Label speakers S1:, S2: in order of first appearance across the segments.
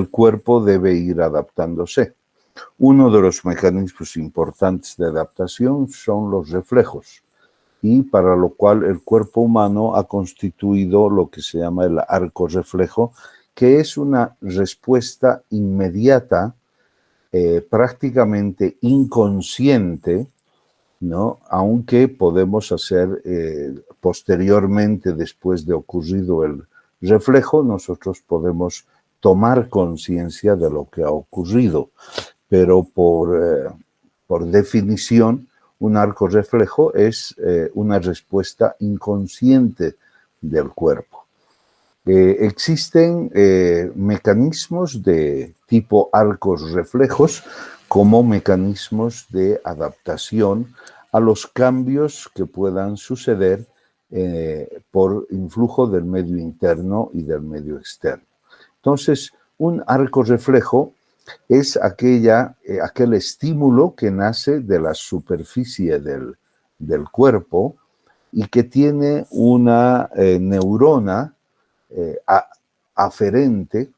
S1: cuerpo debe ir adaptándose. Uno de los mecanismos importantes de adaptación son los reflejos, y para lo cual el cuerpo humano ha constituido lo que se llama el arco reflejo, que es una respuesta inmediata, prácticamente inconsciente, ¿no? Aunque podemos hacer posteriormente, después de ocurrido el reflejo, nosotros podemos tomar conciencia de lo que ha ocurrido, pero por definición, un arco reflejo es una respuesta inconsciente del cuerpo. Existen mecanismos de tipo arcos reflejos como mecanismos de adaptación a los cambios que puedan suceder por influjo del medio interno y del medio externo. Entonces, un arco reflejo es aquel estímulo que nace de la superficie del cuerpo y que tiene una neurona aferente,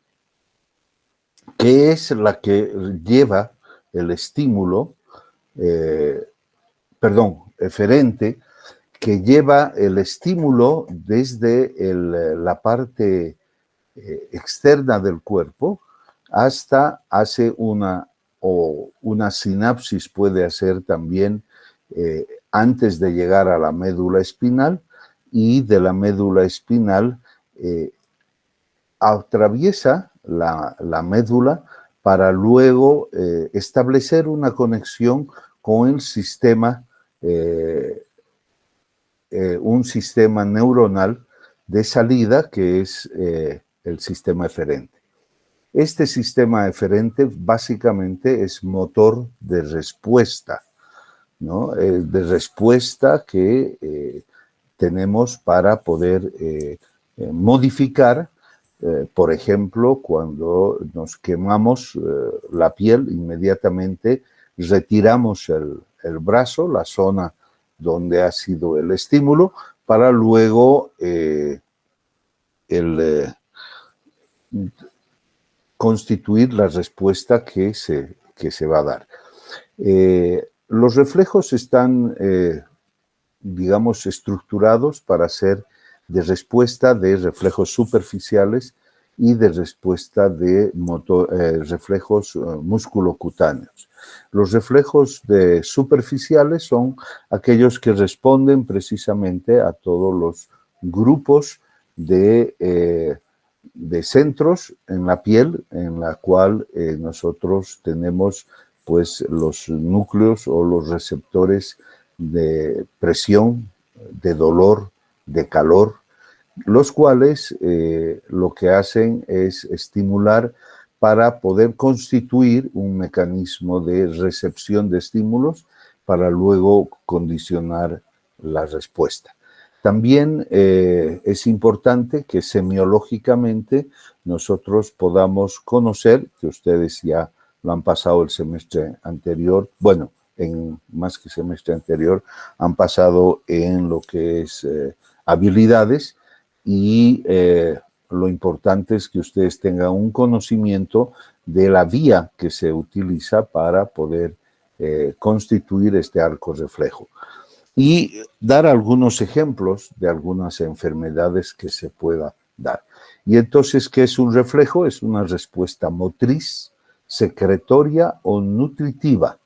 S1: que es la que lleva el estímulo, eferente, que lleva el estímulo desde la parte externa del cuerpo hasta hace una sinapsis, puede hacer también antes de llegar a la médula espinal, y de la médula espinal atraviesa la médula para luego establecer una conexión con el sistema, un sistema neuronal de salida, que es el sistema eferente. Este sistema eferente básicamente es motor de respuesta, ¿no? De respuesta que tenemos para poder modificar, por ejemplo, cuando nos quemamos la piel, inmediatamente retiramos el brazo, la zona donde ha sido el estímulo, para luego constituir la respuesta que se va a dar. Los reflejos están, digamos, estructurados para ser de respuesta de reflejos superficiales y de respuesta de reflejos musculocutáneos. Los reflejos superficiales son aquellos que responden precisamente a todos los grupos de centros en la piel, en la cual nosotros tenemos pues los núcleos o los receptores de presión, de dolor, de calor, los cuales lo que hacen es estimular para poder constituir un mecanismo de recepción de estímulos para luego condicionar la respuesta. También es importante que semiológicamente nosotros podamos conocer, que ustedes ya lo han pasado el semestre anterior, bueno, más que semestre anterior, han pasado en lo que es habilidades, y lo importante es que ustedes tengan un conocimiento de la vía que se utiliza para poder constituir este arco reflejo. Y dar algunos ejemplos de algunas enfermedades que se pueda dar. Y entonces, ¿qué es un reflejo? Es una respuesta motriz, secretoria o nutritiva,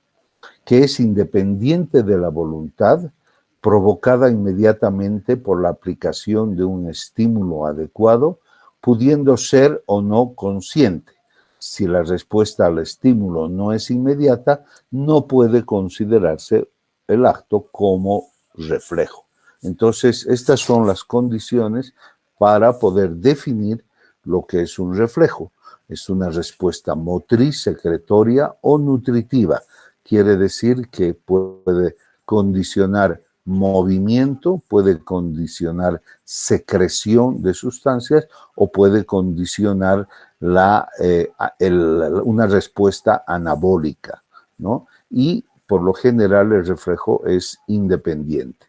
S1: que es independiente de la voluntad, provocada inmediatamente por la aplicación de un estímulo adecuado, pudiendo ser o no consciente. Si la respuesta al estímulo no es inmediata, no puede considerarse el acto como reflejo. Entonces, estas son las condiciones para poder definir lo que es un reflejo. Es una respuesta motriz, secretoria o nutritiva. Quiere decir que puede condicionar movimiento, puede condicionar secreción de sustancias o puede condicionar una respuesta anabólica, ¿no? Y por lo general el reflejo es independiente.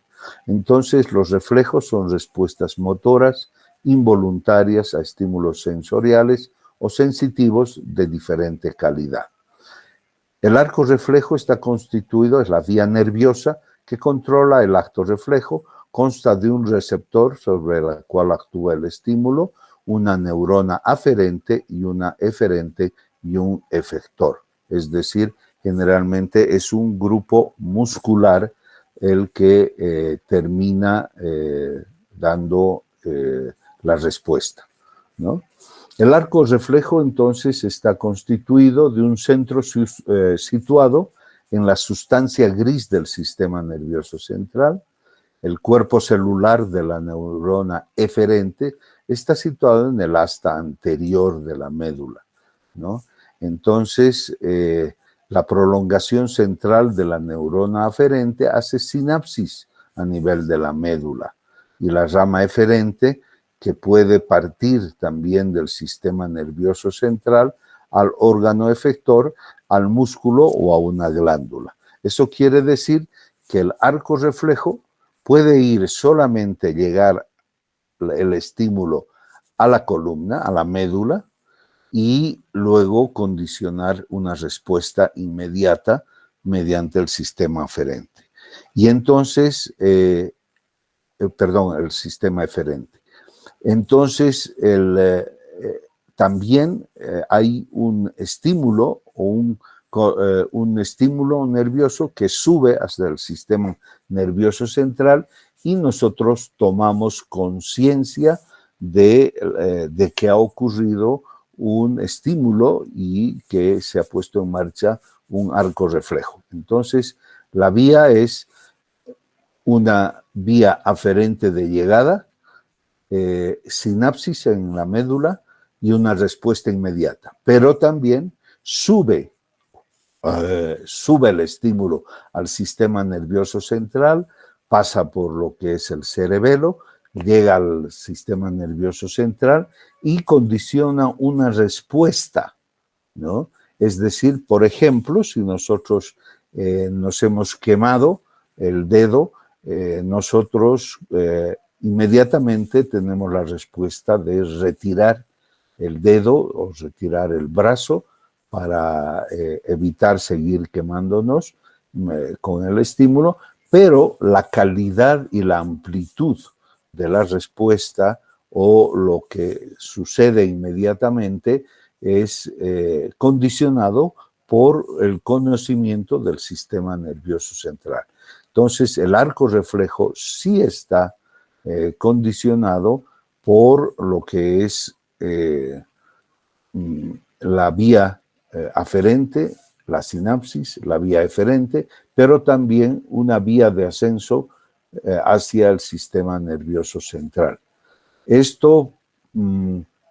S1: Entonces, los reflejos son respuestas motoras involuntarias a estímulos sensoriales o sensitivos de diferente calidad. El arco reflejo está constituido, es la vía nerviosa que controla el acto reflejo, consta de un receptor sobre el cual actúa el estímulo, una neurona aferente y una eferente y un efector. Es decir, generalmente es un grupo muscular el que termina dando la respuesta, ¿no? El arco reflejo entonces está constituido de un centro situado en la sustancia gris del sistema nervioso central. El cuerpo celular de la neurona eferente está situado en el asta anterior de la médula, ¿no? Entonces, la prolongación central de la neurona aferente hace sinapsis a nivel de la médula y la rama eferente, que puede partir también del sistema nervioso central al órgano efector, al músculo o a una glándula. Eso quiere decir que el arco reflejo puede ir solamente llegar el estímulo a la columna, a la médula, y luego condicionar una respuesta inmediata mediante el sistema aferente. Y entonces, el sistema eferente. Entonces, también hay un estímulo o un estímulo nervioso que sube hasta el sistema nervioso central y nosotros tomamos conciencia de que ha ocurrido un estímulo y que se ha puesto en marcha un arco reflejo. Entonces, la vía es una vía aferente de llegada, sinapsis en la médula y una respuesta inmediata. Pero también sube el estímulo al sistema nervioso central, pasa por lo que es el cerebelo, llega al sistema nervioso central y condiciona una respuesta, ¿no? Es decir, por ejemplo, si nosotros nos hemos quemado el dedo, nosotros inmediatamente tenemos la respuesta de retirar el dedo o retirar el brazo para evitar seguir quemándonos con el estímulo, pero la calidad y la amplitud de la respuesta o lo que sucede inmediatamente es condicionado por el conocimiento del sistema nervioso central. Entonces, el arco reflejo sí está condicionado por lo que es la vía aferente, la sinapsis, la vía eferente, pero también una vía de ascenso hacia el sistema nervioso central. Esto,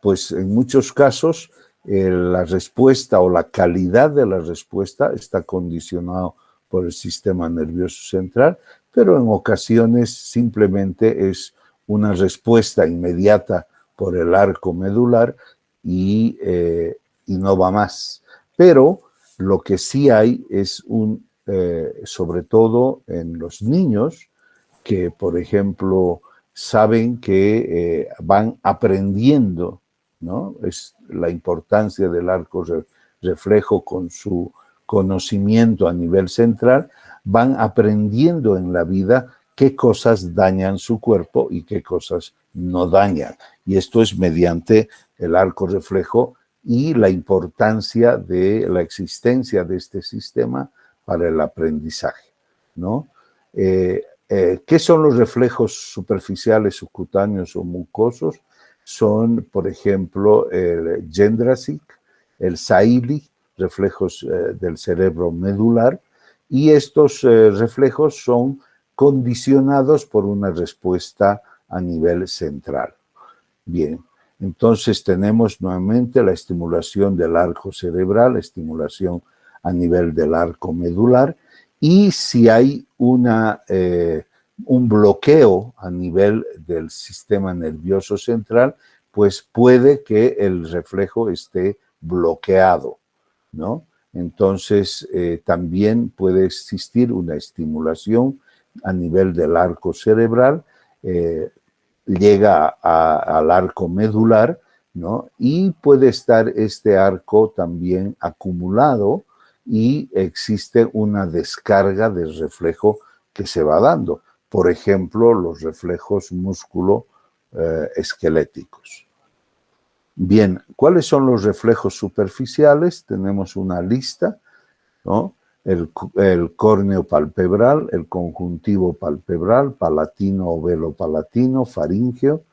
S1: pues en muchos casos, la respuesta o la calidad de la respuesta está condicionado por el sistema nervioso central, pero en ocasiones simplemente es una respuesta inmediata por el arco medular y no va más. Pero lo que sí hay es sobre todo en los niños, que por ejemplo saben que van aprendiendo, ¿no? Es la importancia del arco reflejo con su conocimiento a nivel central, van aprendiendo en la vida qué cosas dañan su cuerpo y qué cosas no dañan. Y esto es mediante el arco reflejo y la importancia de la existencia de este sistema para el aprendizaje, ¿no? ¿Qué son los reflejos superficiales, subcutáneos o mucosos? Son, por ejemplo, el Jędrzyk, el Zaïli, reflejos del cerebro medular, y estos reflejos son condicionados por una respuesta a nivel central. Bien, entonces tenemos nuevamente la estimulación del arco cerebral, la estimulación a nivel del arco medular, y si hay un bloqueo a nivel del sistema nervioso central, pues puede que el reflejo esté bloqueado, ¿no? Entonces, también puede existir una estimulación a nivel del arco cerebral, llega al arco medular ¿no? Y puede estar este arco también acumulado y existe una descarga del reflejo que se va dando. Por ejemplo, los reflejos músculo-esqueléticos. Bien, ¿cuáles son los reflejos superficiales? Tenemos una lista, ¿no? El córneo palpebral, el conjuntivo palpebral, palatino o velo palatino, faríngeo,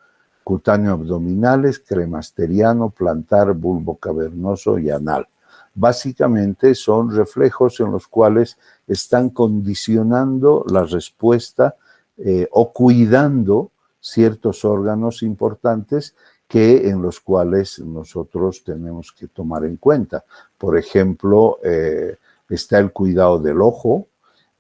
S1: cutáneo abdominales, cremasteriano, plantar, bulbo cavernoso y anal. Básicamente son reflejos en los cuales están condicionando la respuesta o cuidando ciertos órganos importantes en los cuales nosotros tenemos que tomar en cuenta. Por ejemplo, está el cuidado del ojo,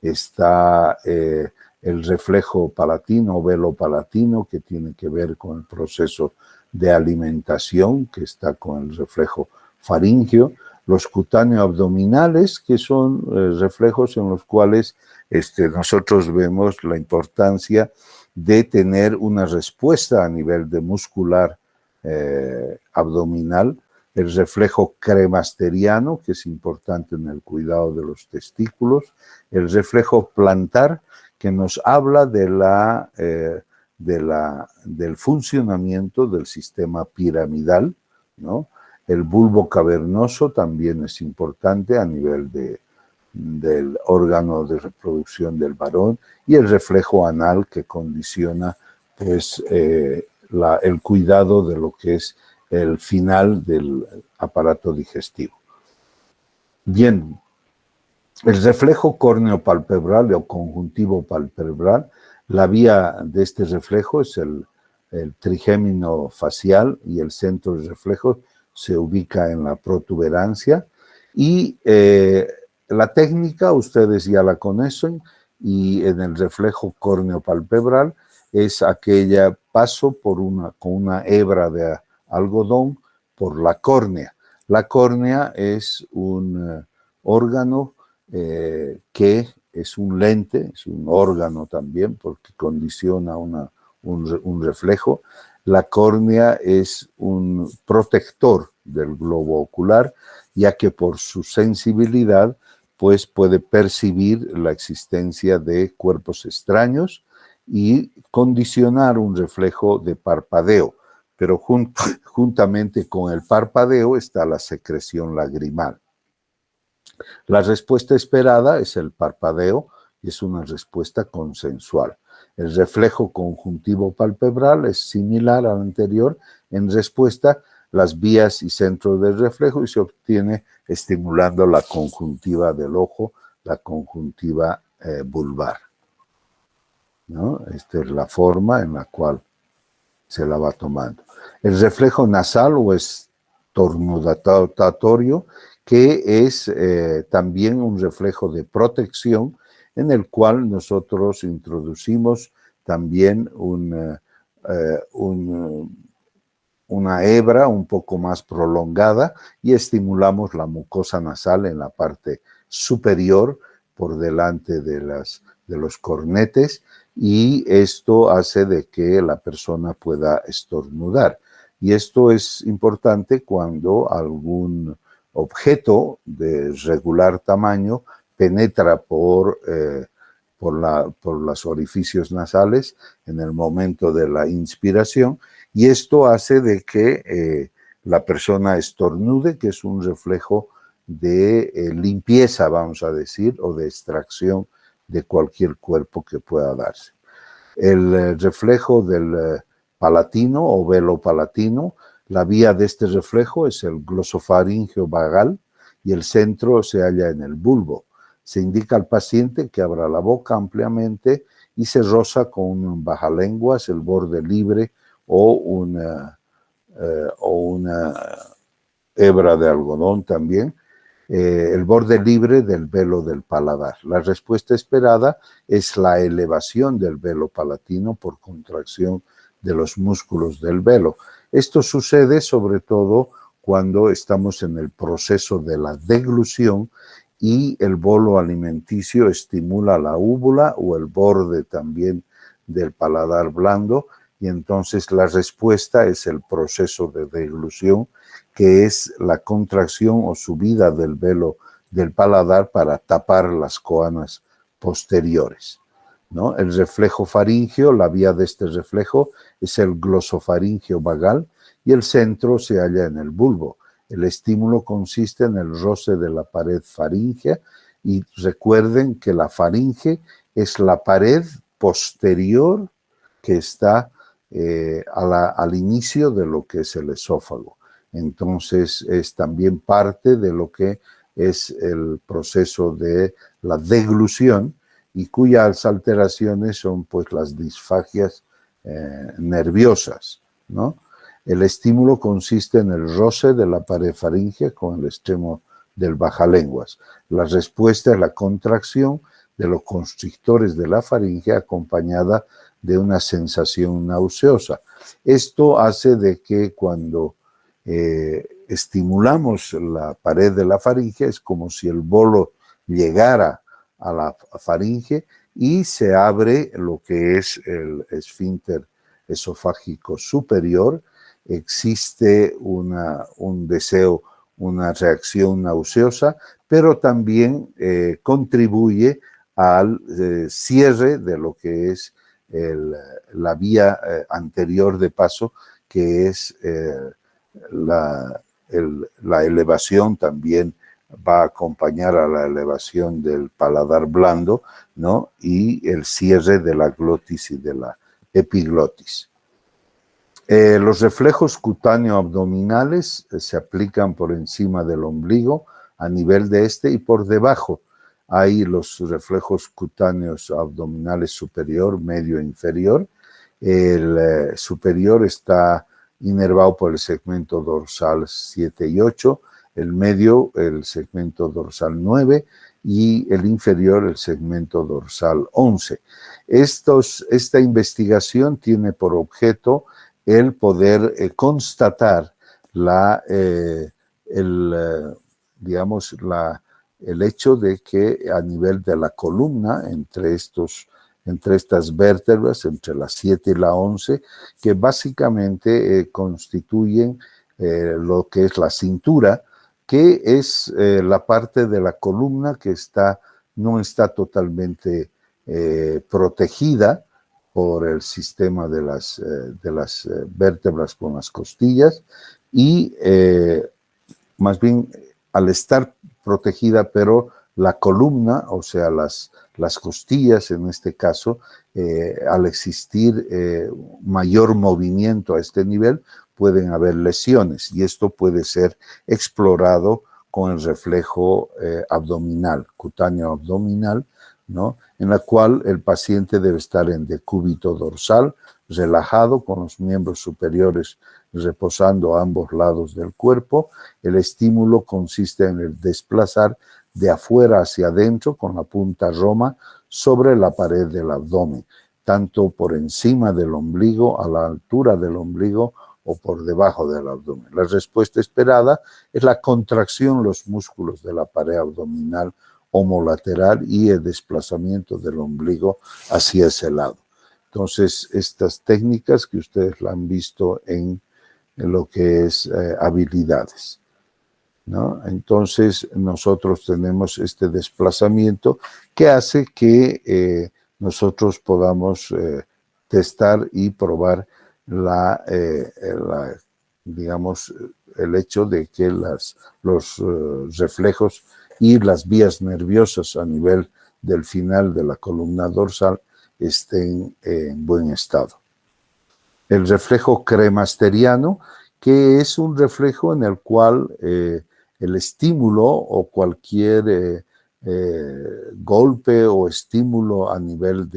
S1: está el reflejo palatino o velo palatino, que tiene que ver con el proceso de alimentación, que está con el reflejo faríngeo, los cutáneos abdominales, que son reflejos en los cuales nosotros vemos la importancia de tener una respuesta a nivel de muscular abdominal, el reflejo cremasteriano, que es importante en el cuidado de los testículos, el reflejo plantar, que nos habla del funcionamiento del sistema piramidal, ¿no? El bulbo cavernoso también es importante a nivel del órgano de reproducción del varón, y el reflejo anal, que condiciona pues, el cuidado de lo que es el final del aparato digestivo. Bien, el reflejo córneo palpebral o conjuntivo palpebral, la vía de este reflejo es el trigémino facial, y el centro del reflejo se ubica en la protuberancia, y la técnica ustedes ya la conocen, y en el reflejo córneo palpebral es aquella paso con una hebra de algodón por la córnea. La córnea es un órgano que es un lente, es un órgano también, porque condiciona un reflejo. La córnea es un protector del globo ocular, ya que por su sensibilidad pues puede percibir la existencia de cuerpos extraños y condicionar un reflejo de parpadeo, pero juntamente con el parpadeo está la secreción lagrimal. La respuesta esperada es el parpadeo, y es una respuesta consensual. El reflejo conjuntivo palpebral es similar al anterior en respuesta, las vías y centros del reflejo, y se obtiene estimulando la conjuntiva del ojo, la conjuntiva vulvar, ¿no? Esta es la forma en la cual se la va tomando. El reflejo nasal o estornudatorio, que es también un reflejo de protección, en el cual nosotros introducimos también una hebra un poco más prolongada y estimulamos la mucosa nasal en la parte superior, por delante de los cornetes, y esto hace de que la persona pueda estornudar. Y esto es importante cuando algún objeto de regular tamaño penetra por los orificios nasales en el momento de la inspiración, y esto hace de que la persona estornude, que es un reflejo de limpieza, vamos a decir, o de extracción de cualquier cuerpo que pueda darse. El reflejo del palatino o velo palatino, la vía de este reflejo es el glosofaringeo vagal, y el centro se halla en el bulbo. Se indica al paciente que abra la boca ampliamente y se roza con un bajalenguas, el borde libre o una hebra de algodón también, el borde libre del velo del paladar. La respuesta esperada es la elevación del velo palatino por contracción de los músculos del velo. Esto sucede sobre todo cuando estamos en el proceso de la deglución y el bolo alimenticio estimula la úvula o el borde también del paladar blando, y entonces la respuesta es el proceso de deglución, que es la contracción o subida del velo del paladar para tapar las coanas posteriores, ¿no? El reflejo faríngeo, la vía de este reflejo es el glosofaríngeo vagal y el centro se halla en el bulbo. El estímulo consiste en el roce de la pared faríngea y recuerden que la faringe es la pared posterior que está al inicio de lo que es el esófago. Entonces es también parte de lo que es el proceso de la deglución y cuyas alteraciones son pues las disfagias nerviosas, ¿no? El estímulo consiste en el roce de la pared faríngea con el extremo del bajalenguas. La respuesta es la contracción de los constrictores de la faringe acompañada de una sensación nauseosa. Esto hace de que cuando estimulamos la pared de la faringe es como si el bolo llegara a la faringe y se abre lo que es el esfínter esofágico superior. Existe un deseo, una reacción nauseosa, pero también contribuye al cierre de lo que es la vía anterior de paso, que es la elevación también va a acompañar a la elevación del paladar blando, ¿no? Y el cierre de la glotis y de la epiglotis. Los reflejos cutáneo abdominales se aplican por encima del ombligo, a nivel de este y por debajo. Hay los reflejos cutáneos abdominales superior, medio e inferior. El superior está inervado por el segmento dorsal 7 y 8, el medio el segmento dorsal 9 y el inferior el segmento dorsal 11. Esta investigación tiene por objeto el poder constatar el hecho de que a nivel de la columna, entre estas vértebras, entre la 7 y la 11, que básicamente constituyen lo que es la cintura, que es la parte de la columna que no está totalmente protegida por el sistema de las vértebras con las costillas y más bien al estar protegida, pero la columna, o sea, las costillas en este caso, al existir mayor movimiento a este nivel, pueden haber lesiones y esto puede ser explorado con el reflejo abdominal, cutáneo abdominal, ¿no? En la cual el paciente debe estar en decúbito dorsal, relajado, con los miembros superiores reposando a ambos lados del cuerpo. El estímulo consiste en el desplazar de afuera hacia adentro con la punta roma sobre la pared del abdomen, tanto por encima del ombligo, a la altura del ombligo o por debajo del abdomen. La respuesta esperada es la contracción de los músculos de la pared abdominal homolateral y el desplazamiento del ombligo hacia ese lado. Entonces, estas técnicas que ustedes la han visto en lo que es habilidades, ¿no? Entonces, nosotros tenemos este desplazamiento que hace que nosotros podamos testar y probar digamos, el hecho de que los reflejos y las vías nerviosas a nivel del final de la columna dorsal estén en buen estado. El reflejo cremasteriano, que es un reflejo en el cual el estímulo o cualquier golpe o estímulo a nivel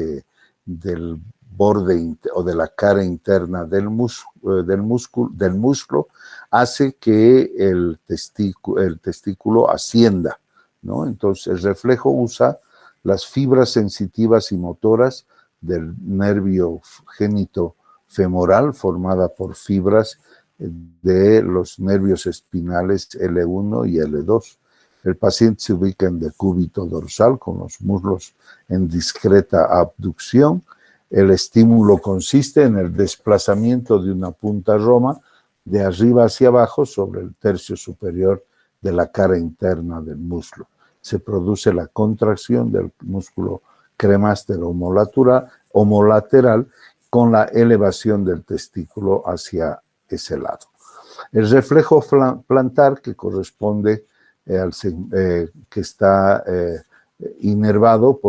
S1: del borde o de la cara interna del músculo hace que el testículo ascienda, ¿no? Entonces el reflejo usa las fibras sensitivas y motoras del nervio génito-femoral formada por fibras de los nervios espinales L1 y L2. El paciente se ubica en decúbito dorsal con los muslos en discreta abducción. El estímulo consiste en el desplazamiento de una punta roma de arriba hacia abajo sobre el tercio superior de la cara interna del muslo. Se produce la contracción del músculo cremaster homolateral con la elevación del testículo hacia ese lado. El reflejo plantar, que corresponde que está inervado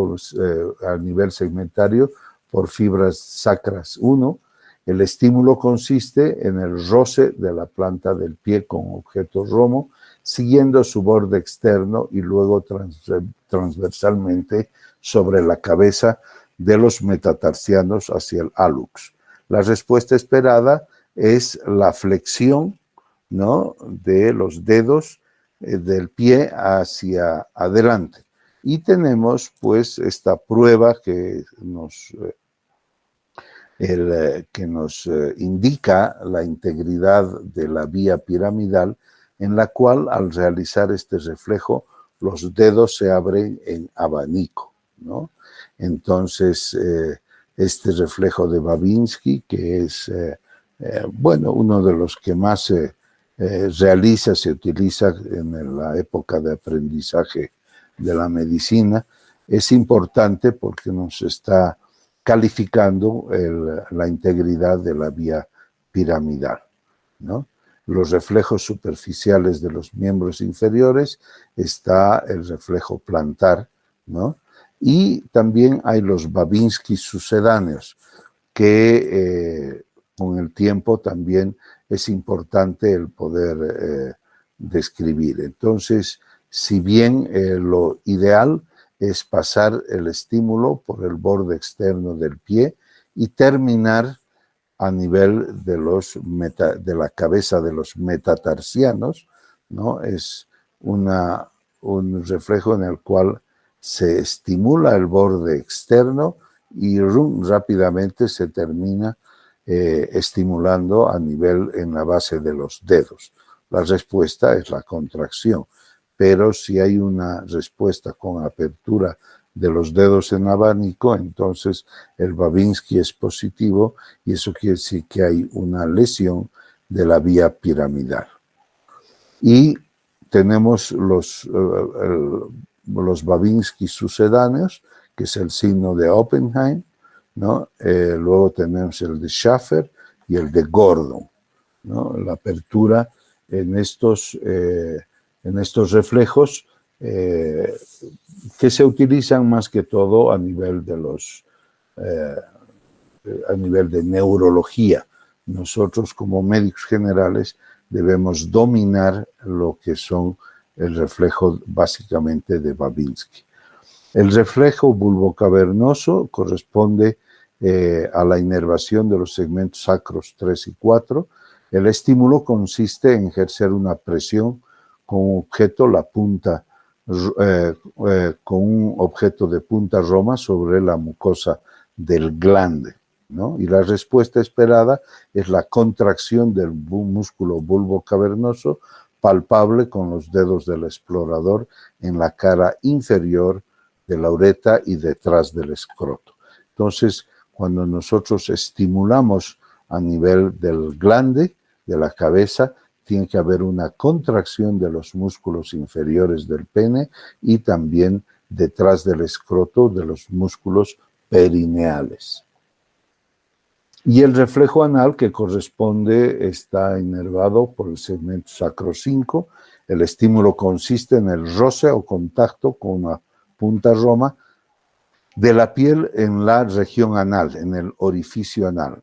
S1: a nivel segmentario por fibras sacras 1. El estímulo consiste en el roce de la planta del pie con objeto romo, siguiendo su borde externo y luego transversalmente sobre la cabeza de los metatarsianos hacia el hallux. La respuesta esperada es la flexión, ¿no?, de los dedos del pie hacia adelante. Y tenemos pues esta prueba que nos indica la integridad de la vía piramidal, en la cual al realizar este reflejo los dedos se abren en abanico, ¿no? Entonces, este reflejo de Babinski, que es, bueno, uno de los que más se utiliza en la época de aprendizaje de la medicina, es importante porque nos está calificando la integridad de la vía piramidal, ¿no? Los reflejos superficiales de los miembros inferiores, está el reflejo plantar, ¿no? Y también hay los Babinski sucedáneos, que con el tiempo también es importante el poder describir. Entonces, si bien lo ideal es pasar el estímulo por el borde externo del pie y terminar a nivel de la cabeza de los metatarsianos, ¿no? Es un reflejo en el cual se estimula el borde externo y rápidamente se termina estimulando a nivel en la base de los dedos. La respuesta es la contracción, pero si hay una respuesta con apertura de los dedos en abanico, entonces el Babinski es positivo y eso quiere decir que hay una lesión de la vía piramidal. Y tenemos los Babinski sucedáneos, que es el signo de Oppenheim, ¿no? Luego tenemos el de Schaffer y el de Gordon, ¿no? La apertura en estos reflejos que se utilizan más que todo a nivel de neurología. Nosotros como médicos generales debemos dominar lo que son el reflejo básicamente de Babinski. El reflejo bulbocavernoso corresponde a la inervación de los segmentos sacros 3 y 4. El estímulo consiste en ejercer una presión con un objeto, con un objeto de punta roma sobre la mucosa del glande, ¿no? Y la respuesta esperada es la contracción del músculo bulbocavernoso palpable con los dedos del explorador en la cara inferior de la uretra y detrás del escroto. Entonces, cuando nosotros estimulamos a nivel del glande, de la cabeza, tiene que haber una contracción de los músculos inferiores del pene y también detrás del escroto de los músculos perineales. Y el reflejo anal, que corresponde, está inervado por el segmento sacro 5. El estímulo consiste en el roce o contacto con una punta roma de la piel en la región anal, en el orificio anal.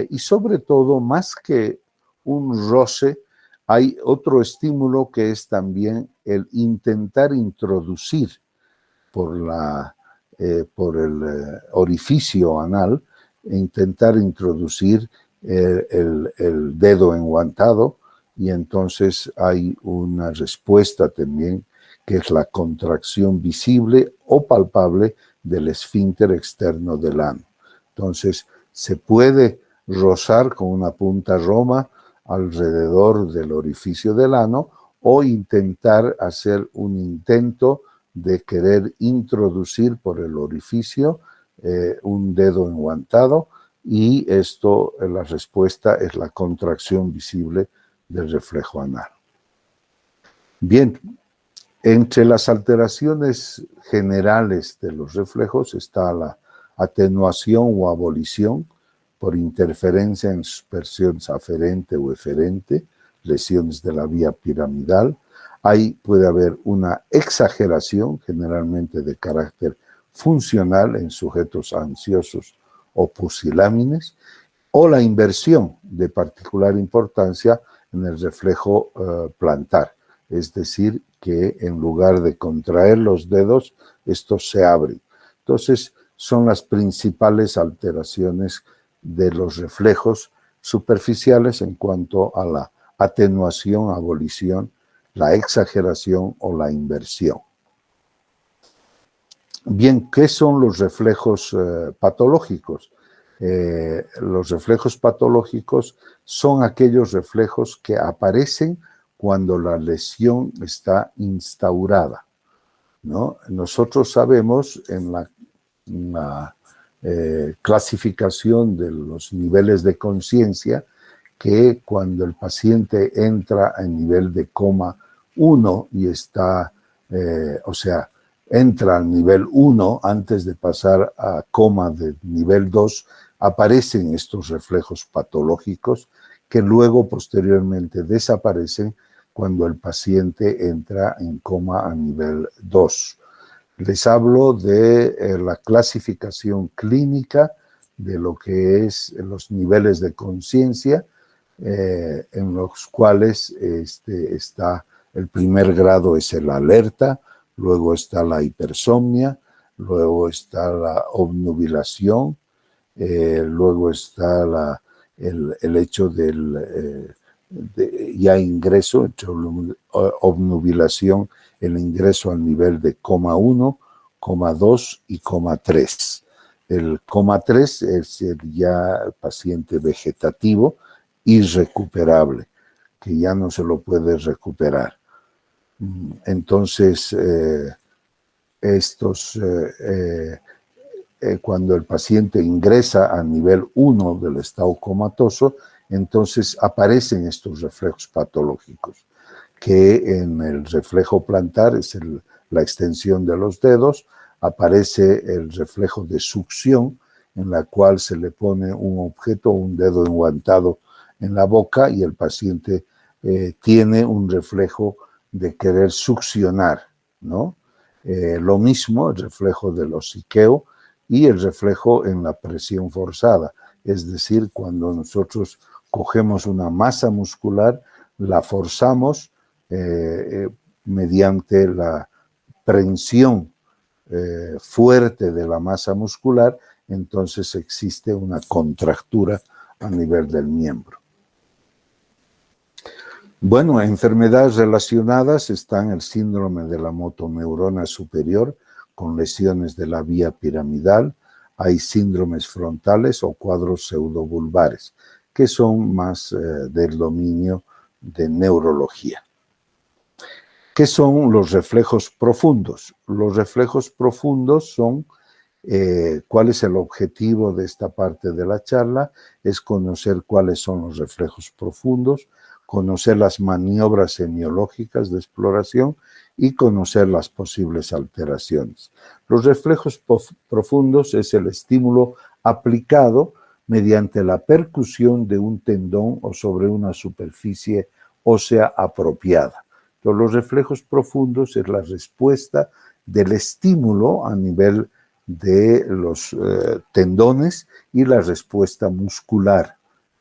S1: Y sobre todo, más que un roce, hay otro estímulo que es también el intentar introducir por el orificio anal, intentar introducir el dedo enguantado, y entonces hay una respuesta también que es la contracción visible o palpable del esfínter externo del ano. Entonces se puede rozar con una punta roma alrededor del orificio del ano o intentar hacer un intento de querer introducir por el orificio un dedo enguantado, y esto, la respuesta es la contracción visible del reflejo anal. Bien, entre las alteraciones generales de los reflejos está la atenuación o abolición por interferencia en suspersión aferente o eferente, lesiones de la vía piramidal. Ahí puede haber una exageración, generalmente de carácter funcional en sujetos ansiosos o pusilámines, o la inversión de particular importancia en el reflejo plantar, es decir, que en lugar de contraer los dedos, estos se abren. Entonces, son las principales alteraciones de los reflejos superficiales en cuanto a la atenuación, abolición, la exageración o la inversión. Bien, ¿qué son los reflejos patológicos? Los reflejos patológicos son aquellos reflejos que aparecen cuando la lesión está instaurada, ¿no? Nosotros sabemos en la clasificación de los niveles de conciencia que cuando el paciente entra en nivel de coma 1 y está, entra al nivel 1 antes de pasar a coma de nivel 2, aparecen estos reflejos patológicos que luego posteriormente desaparecen cuando el paciente entra en coma a nivel 2. Les hablo de la clasificación clínica de lo que es los niveles de conciencia, en los cuales está el primer grado es el alerta, luego está la hipersomnia, luego está la obnubilación, luego está el hecho del ya ingreso, entre obnubilación, el ingreso al nivel de coma 1, coma 2 y coma 3. El coma 3 es el ya paciente vegetativo irrecuperable, que ya no se lo puede recuperar. Entonces, cuando el paciente ingresa a nivel 1 del estado comatoso, entonces aparecen estos reflejos patológicos, que en el reflejo plantar es la extensión de los dedos, aparece el reflejo de succión, en la cual se le pone un objeto, un dedo enguantado en la boca, y el paciente tiene un reflejo de querer succionar, ¿no? Lo mismo el reflejo del hociqueo y el reflejo en la presión forzada, es decir, cuando nosotros cogemos una masa muscular, la forzamos mediante la prensión fuerte de la masa muscular, entonces existe una contractura a nivel del miembro. Bueno, enfermedades relacionadas están el síndrome de la motoneurona superior con lesiones de la vía piramidal, hay síndromes frontales o cuadros pseudovulvares, que son más del dominio de neurología. ¿Qué son los reflejos profundos? Los reflejos profundos son, ¿cuál es el objetivo de esta parte de la charla? Es conocer cuáles son los reflejos profundos, conocer las maniobras semiológicas de exploración y conocer las posibles alteraciones. Los reflejos profundos es el estímulo aplicado mediante la percusión de un tendón o sobre una superficie ósea apropiada. Entonces, los reflejos profundos es la respuesta del estímulo a nivel de los tendones y la respuesta muscular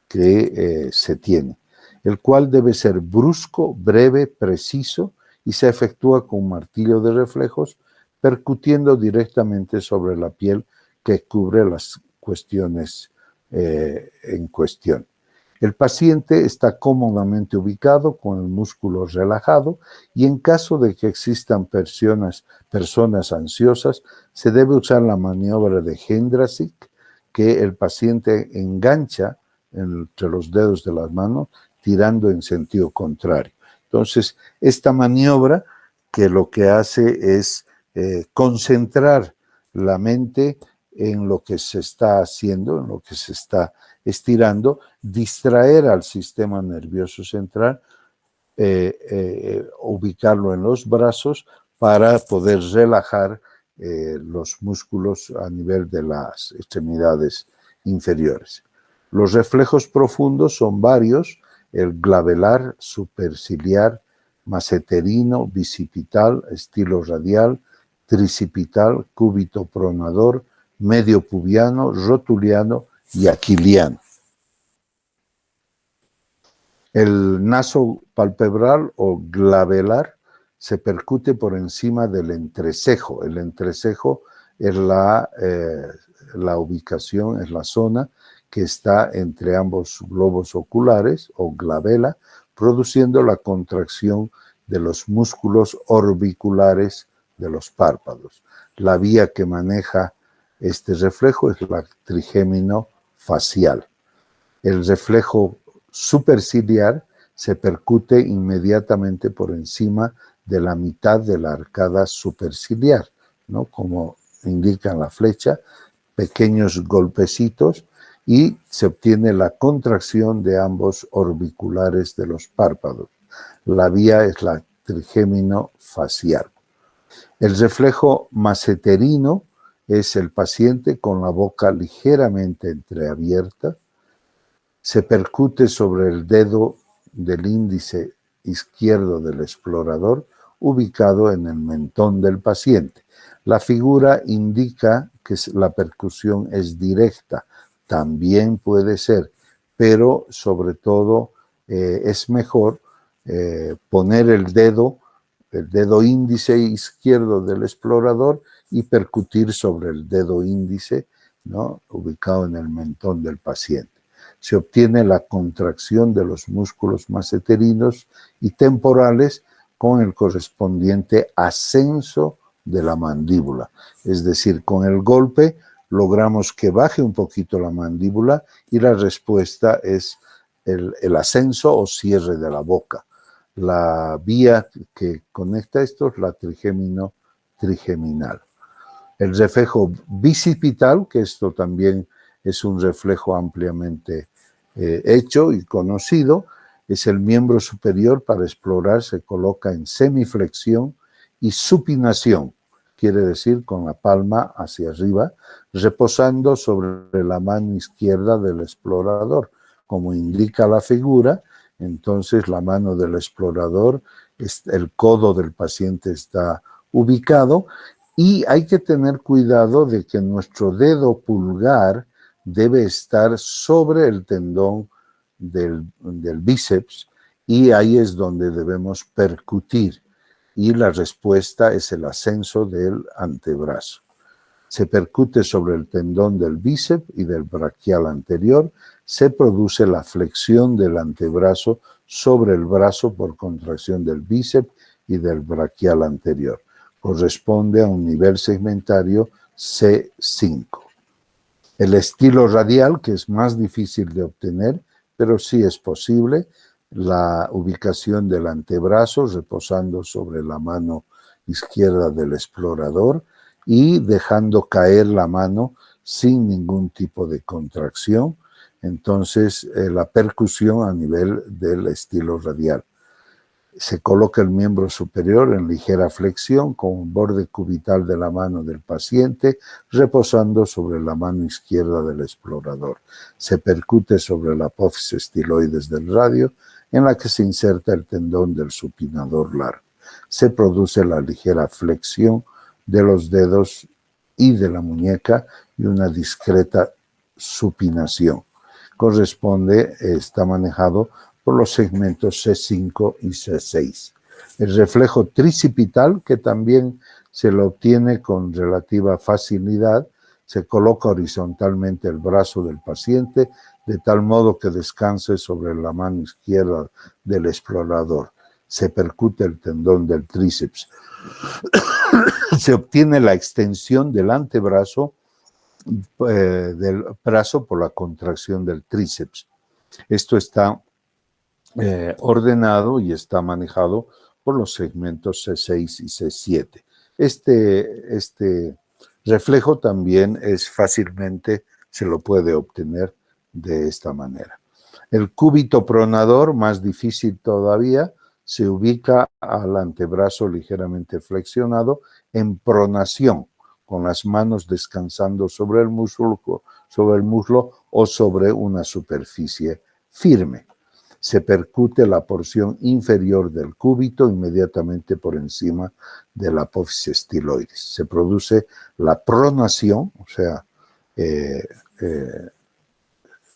S1: que se tiene, el cual debe ser brusco, breve, preciso y se efectúa con martillo de reflejos percutiendo directamente sobre la piel que cubre las cuestiones en cuestión. El paciente está cómodamente ubicado con el músculo relajado y en caso de que existan personas ansiosas, se debe usar la maniobra de Hendrasik, que el paciente engancha entre los dedos de las manos, tirando en sentido contrario. Entonces, esta maniobra que lo que hace es concentrar la mente en lo que se está haciendo, en lo que se está estirando, distraer al sistema nervioso central, ubicarlo en los brazos para poder relajar los músculos a nivel de las extremidades inferiores. Los reflejos profundos son varios: el glabelar, superciliar, maseterino, bicipital, estilo radial, tricipital, cúbito pronador, medio pubiano, rotuliano y aquiliano. El naso palpebral o glabelar se percute por encima del entrecejo. El entrecejo es la ubicación, es la zona que está entre ambos globos oculares o glabela, produciendo la contracción de los músculos orbiculares de los párpados. La vía que maneja este reflejo es la trigémino facial. El reflejo superciliar se percute inmediatamente por encima de la mitad de la arcada superciliar, ¿no? Como indica en la flecha, pequeños golpecitos, y se obtiene la contracción de ambos orbiculares de los párpados. La vía es la trigémino facial. El reflejo maseterino es el paciente con la boca ligeramente entreabierta. Se percute sobre el dedo del índice izquierdo del explorador, ubicado en el mentón del paciente. La figura indica que la percusión es directa. También puede ser, pero sobre todo es mejor poner el dedo índice izquierdo del explorador y percutir sobre el dedo índice, ¿no?, ubicado en el mentón del paciente. Se obtiene la contracción de los músculos maseterinos y temporales con el correspondiente ascenso de la mandíbula. Es decir, con el golpe logramos que baje un poquito la mandíbula y la respuesta es el ascenso o cierre de la boca. La vía que conecta esto es la trigémino trigeminal. El reflejo bicipital, que esto también es un reflejo ampliamente hecho y conocido, es el miembro superior para explorar, se coloca en semiflexión y supinación, quiere decir con la palma hacia arriba, reposando sobre la mano izquierda del explorador. Como indica la figura, entonces la mano del explorador, el codo del paciente está ubicado, y hay que tener cuidado de que nuestro dedo pulgar debe estar sobre el tendón del bíceps, y ahí es donde debemos percutir, y la respuesta es el ascenso del antebrazo. Se percute sobre el tendón del bíceps y del braquial anterior, se produce la flexión del antebrazo sobre el brazo por contracción del bíceps y del braquial anterior. Corresponde a un nivel segmentario C5. El estilo radial, que es más difícil de obtener, pero sí es posible, la ubicación del antebrazo reposando sobre la mano izquierda del explorador y dejando caer la mano sin ningún tipo de contracción. Entonces, la percusión a nivel del estilo radial. Se coloca el miembro superior en ligera flexión con un borde cubital de la mano del paciente reposando sobre la mano izquierda del explorador. Se percute sobre la apófisis estiloides del radio, en la que se inserta el tendón del supinador largo. Se produce la ligera flexión de los dedos y de la muñeca y una discreta supinación. Está manejado por los segmentos C5 y C6. El reflejo tricipital, que también se lo obtiene con relativa facilidad, se coloca horizontalmente el brazo del paciente de tal modo que descanse sobre la mano izquierda del explorador. Se percute el tendón del tríceps. Se obtiene la extensión del antebrazo del brazo por la contracción del tríceps. Esto está ordenado y está manejado por los segmentos C6 y C7. Este reflejo también fácilmente se lo puede obtener de esta manera. El cúbito pronador, más difícil todavía, se ubica al antebrazo ligeramente flexionado en pronación, con las manos descansando sobre el muslo o sobre una superficie firme. Se percute la porción inferior del cúbito inmediatamente por encima de la apófisis estiloides. Se produce la pronación, o sea,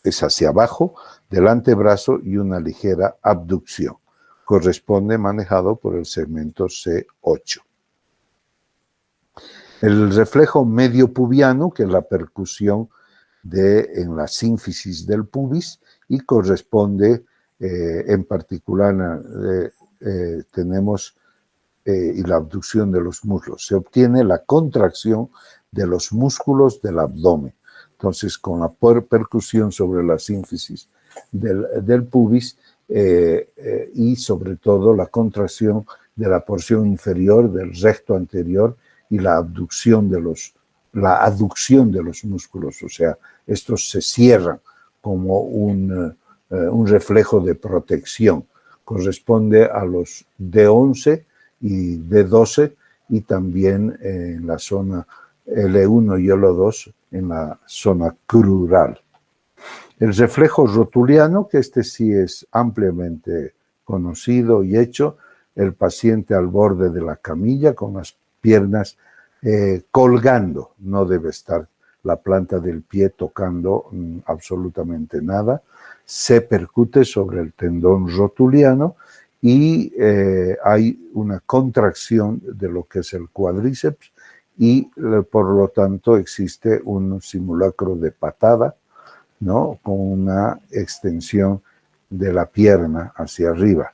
S1: es hacia abajo del antebrazo y una ligera abducción. Corresponde manejado por el segmento C8. El reflejo medio pubiano, que es la percusión en la sínfisis del pubis, y corresponde en particular tenemos y la abducción de los muslos. Se obtiene la contracción de los músculos del abdomen. Entonces, con la percusión sobre la sínfisis del pubis y sobre todo la contracción de la porción inferior del recto anterior y la aducción de los músculos, o sea, estos se cierran como un reflejo de protección. Corresponde a los D11 y D12 y también en la zona L1 y L2 en la zona crural. El reflejo rotuliano, que este sí es ampliamente conocido y hecho, el paciente al borde de la camilla con las piernas colgando, no debe estar la planta del pie tocando absolutamente nada, se percute sobre el tendón rotuliano y hay una contracción de lo que es el cuádriceps y por lo tanto existe un simulacro de patada, ¿no? Con una extensión de la pierna hacia arriba.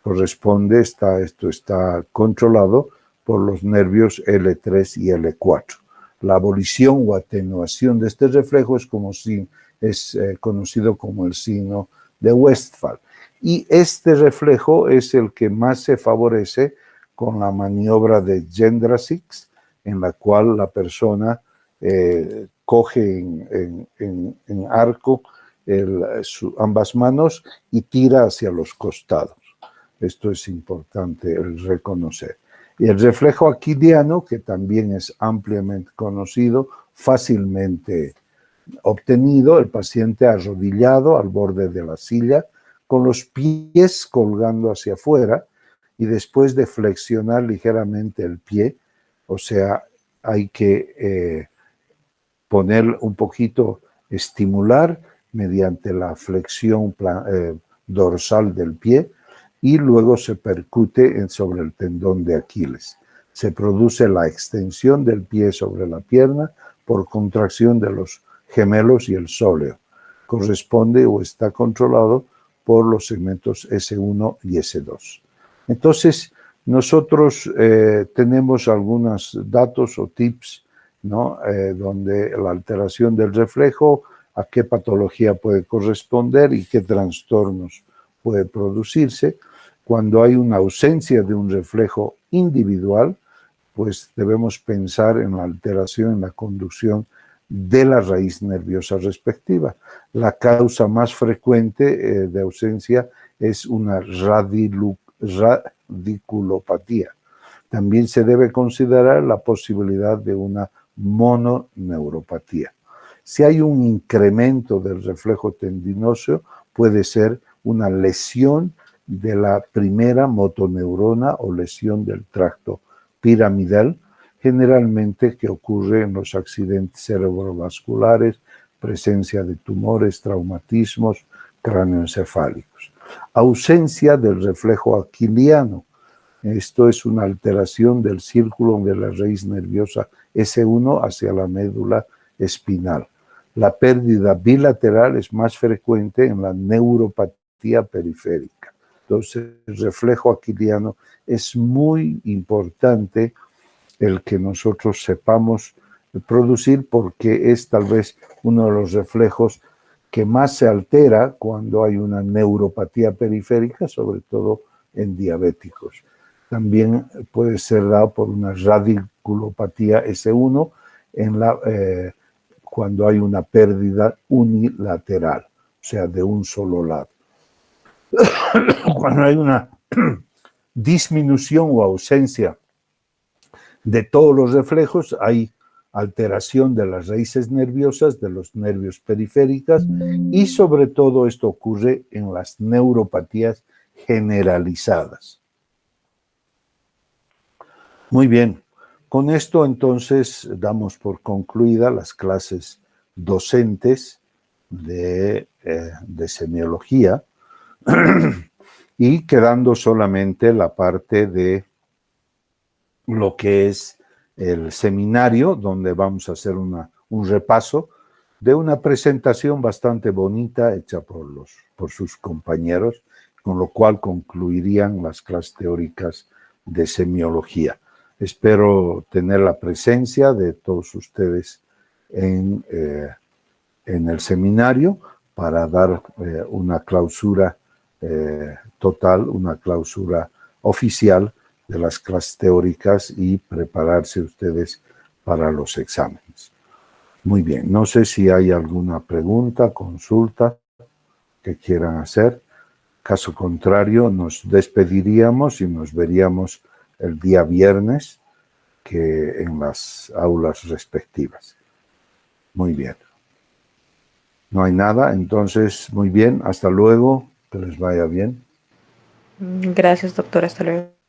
S1: Esto está controlado por los nervios L3 y L4. La abolición o atenuación de este reflejo es conocido como el signo de Westphal. Y este reflejo es el que más se favorece con la maniobra de Jędrusik, en la cual la persona coge en arco ambas manos y tira hacia los costados. Esto es importante el reconocer. Y el reflejo aquiliano, que también es ampliamente conocido, fácilmente obtenido, el paciente arrodillado al borde de la silla, con los pies colgando hacia afuera, y después de flexionar ligeramente el pie, o sea, hay que poner un poquito, estimular mediante la flexión dorsal del pie, y luego se percute sobre el tendón de Aquiles. Se produce la extensión del pie sobre la pierna por contracción de los gemelos y el sóleo. Corresponde o está controlado por los segmentos S1 y S2. Entonces, nosotros tenemos algunos datos o tips, ¿no? Donde la alteración del reflejo, a qué patología puede corresponder y qué trastornos puede producirse. Cuando hay una ausencia de un reflejo individual, pues debemos pensar en la alteración en la conducción de la raíz nerviosa respectiva. La causa más frecuente de ausencia es una radiculopatía. También se debe considerar la posibilidad de una mononeuropatía. Si hay un incremento del reflejo tendinoso, puede ser una lesión de la primera motoneurona o lesión del tracto piramidal, generalmente que ocurre en los accidentes cerebrovasculares, presencia de tumores, traumatismos cráneoencefálicos. Ausencia del reflejo aquiliano. Esto es una alteración del círculo de la raíz nerviosa S1 hacia la médula espinal. La pérdida bilateral es más frecuente en la neuropatía periférica. Entonces, el reflejo aquiliano es muy importante el que nosotros sepamos producir porque es tal vez uno de los reflejos que más se altera cuando hay una neuropatía periférica, sobre todo en diabéticos. También puede ser dado por una radiculopatía S1 cuando hay una pérdida unilateral, o sea, de un solo lado. Cuando hay una disminución o ausencia de todos los reflejos, hay alteración de las raíces nerviosas, de los nervios periféricos, y sobre todo esto ocurre en las neuropatías generalizadas. Muy bien, con esto entonces damos por concluida las clases docentes de semiología y quedando solamente la parte de lo que es el seminario, donde vamos a hacer un repaso de una presentación bastante bonita hecha por sus compañeros, con lo cual concluirían las clases teóricas de semiología. Espero tener la presencia de todos ustedes en el seminario para dar una clausura total, una clausura oficial de las clases teóricas y prepararse ustedes para los exámenes. Muy bien, no sé si hay alguna pregunta, consulta que quieran hacer. Caso contrario, nos despediríamos y nos veríamos el día viernes en las aulas respectivas. Muy bien. No hay nada, entonces, muy bien, hasta luego, que les vaya bien.
S2: Gracias, doctor, hasta luego.